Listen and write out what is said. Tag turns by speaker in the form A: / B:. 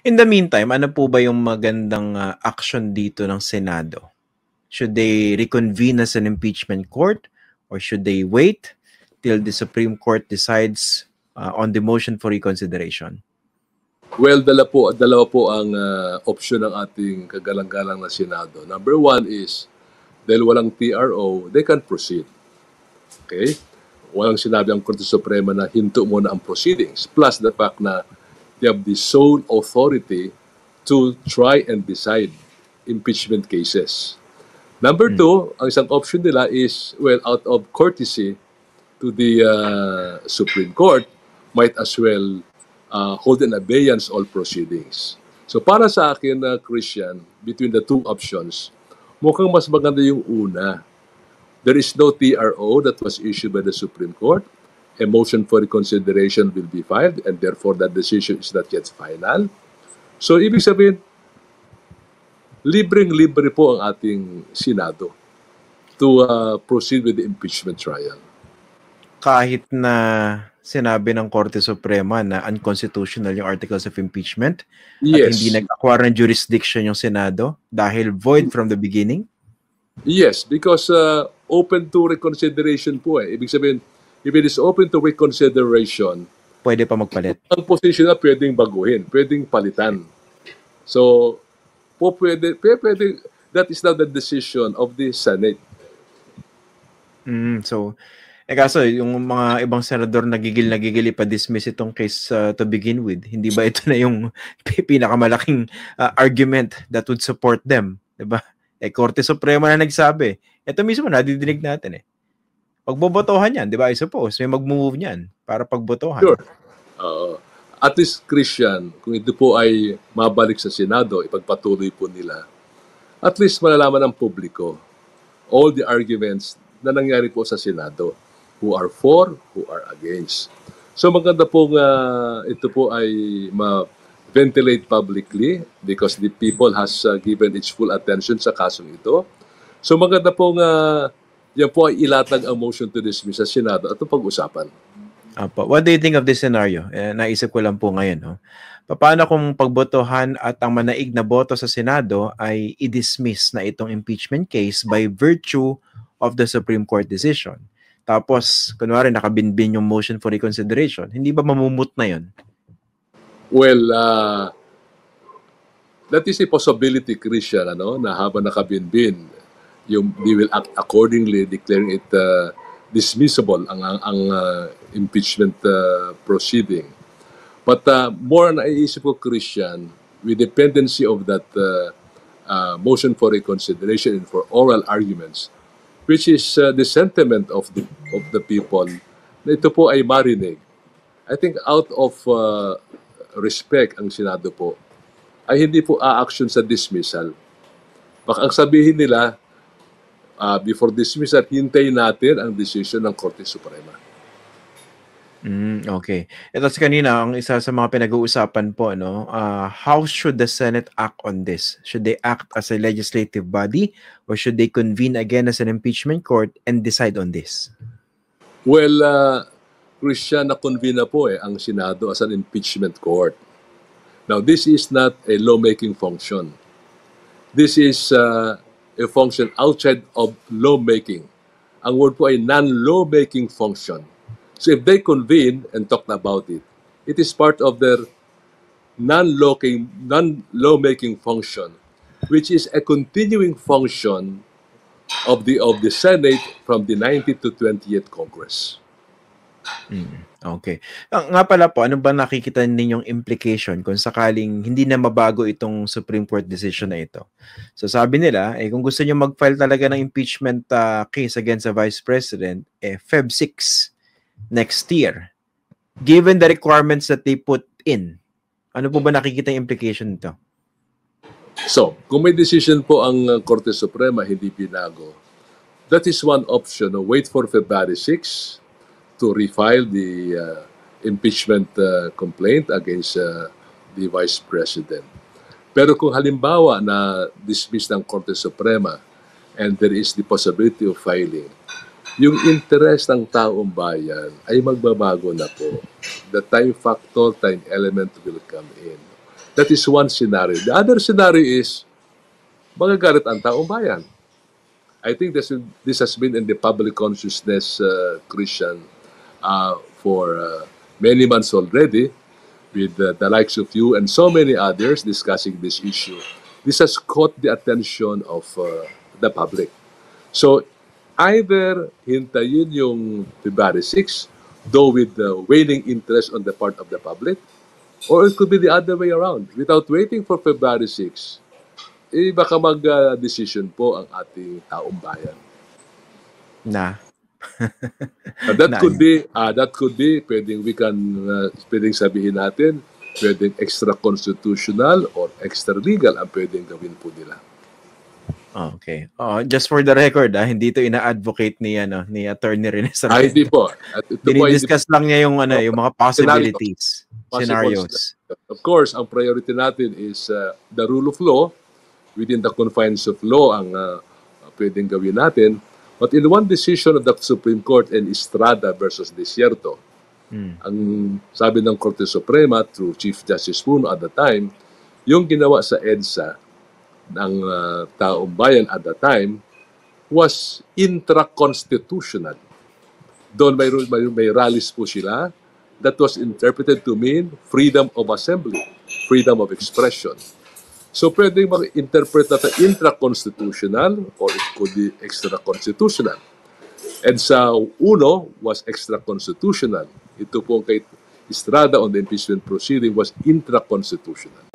A: In the meantime, ano po ba yung magandang action dito ng Senado? Should they reconvene as an impeachment court or should they wait till the Supreme Court decides on the motion for reconsideration?
B: Well, dalawa po ang option ng ating kagalang-galang na Senado. Number one is, dahil walang TRO, they can proceed. Okay? Walang sinabi ang Korte Suprema na hinto muna ang proceedings. Plus the fact na they have the sole authority to try and decide impeachment cases. Number two, ang isang option nila is, well, out of courtesy to the Supreme Court, might as well hold in abeyance all proceedings. So para sa akin, Christian, between the two options, mukhang mas maganda yung una. There is no TRO that was issued by the Supreme Court. A motion for reconsideration will be filed and therefore that decision is not yet final. So ibig sabihin, libreng-libre po ang ating Senado to proceed with the impeachment trial.
A: Kahit na sinabi ng Korte Suprema na unconstitutional yung articles of impeachment at hindi nag-acquire ng jurisdiction yung Senado dahil void from the beginning?
B: Yes, because open to reconsideration po eh. Ibig sabihin, if it is open to reconsideration,
A: pwede pa magpalit.
B: Ang position na pwedeng baguhin, pwedeng palitan. So, pwede, that is now the decision of the Senate.
A: So, kaso yung mga ibang senador nagigil ipa-dismiss itong case to begin with. Hindi ba ito na yung pinakamalaking argument that would support them? Diba? Korte Suprema na nagsabi. Ito mismo nadidinig natin eh. Pagbobotohan yan, di ba? I suppose, may mag-move niyan para pagbotohan.
B: Sure. At least, Christian, kung ito po ay mabalik sa Senado, ipagpatuloy po nila, at least malalaman ng publiko all the arguments na nangyari po sa Senado. Who are for, who are against. So maganda pong ito po ay ma-ventilate publicly because the people has given its full attention sa kasong ito. So maganda pong yan po ay ilatag ang motion to dismiss sa Senado at pag-usapan.
A: What do you think of this scenario? Naisip ko lang po ngayon. No? Paano kung pagbotohan at ang manaig na boto sa Senado ay i-dismiss na itong impeachment case by virtue of the Supreme Court decision? Tapos, kunwari, nakabinbin yung motion for reconsideration. Hindi ba mamumut na yun?
B: Well, that is a possibility, Christian, na habang nakabinbin, they will act accordingly, declaring it dismissible ang impeachment proceeding. But more naiisip ko, Christian, with dependency of that motion for reconsideration and for oral arguments, which is the sentiment of the people, na ito po ay marinig. I think out of respect ang Senado po, ay hindi po a-action sa dismissal. Baka ang sabihin nila, before dismissal, hintayin natin ang decision ng Korte Suprema.
A: Okay. Ito kanina, ang isa sa mga pinag-uusapan po, how should the Senate act on this? Should they act as a legislative body or should they convene again as an impeachment court and decide on this?
B: Well, Christian, na-convene na po ang Senado as an impeachment court. Now, this is not a lawmaking function. This is a function outside of lawmaking. Ang word po ay non-lawmaking function. So if they convene and talk about it, it is part of their non-lawmaking function, which is a continuing function of the Senate from the 19th to 20th Congress.
A: Okay. Nga pala po, ano ba nakikita ninyong implication kung sakaling hindi na mabago itong Supreme Court decision na ito? So sabi nila, kung gusto nyo mag-file talaga ng impeachment case against the Vice President, Feb 6 next year, given the requirements that they put in, ano po ba nakikita yung implication nito?
B: So, kung may decision po ang Korte Suprema, hindi binago, that is one option. Wait for February 6 to refile the impeachment complaint against the Vice President. Pero kung halimbawa na dismiss ng Korte Suprema and there is the possibility of filing, yung interest ng taong bayan ay magbabago na po. The time factor, time element will come in. That is one scenario. The other scenario is magagalit ang taong bayan. I think this has been in the public consciousness, Christian, for many months already, with the likes of you and so many others discussing this issue. This has caught the attention of the public. So, either hintayin yung February 6, though with the waning interest on the part of the public, or it could be the other way around. Without waiting for February 6, baka mag-decision po ang ating taong bayan. That could be pwedeng sabihin natin, pwedeng extra constitutional or extra legal ang pwedeng gawin po nila.
A: Okay. Just for the record, hindi ito ina-advocate ni Attorney Rene Sarmiento.
B: Hindi po.
A: Dinidiscuss lang niya yung mga possibilities, scenarios.
B: Of course, ang priority natin is the rule of law. Within the confines of law ang pwedeng gawin natin. But in one decision of the Supreme Court in Estrada versus Desierto, ang sabi ng Korte Suprema through Chief Justice Puno at the time, yung ginawa sa EDSA ng taong bayan at the time was intra-constitutional. Doon may rallies po sila that was interpreted to mean freedom of assembly, freedom of expression. So pwedeng mag-interpret natin intra-constitutional or it could be extra-constitutional. And sa uno was extra-constitutional. Ito po kay Estrada on the impeachment proceeding was intra-constitutional.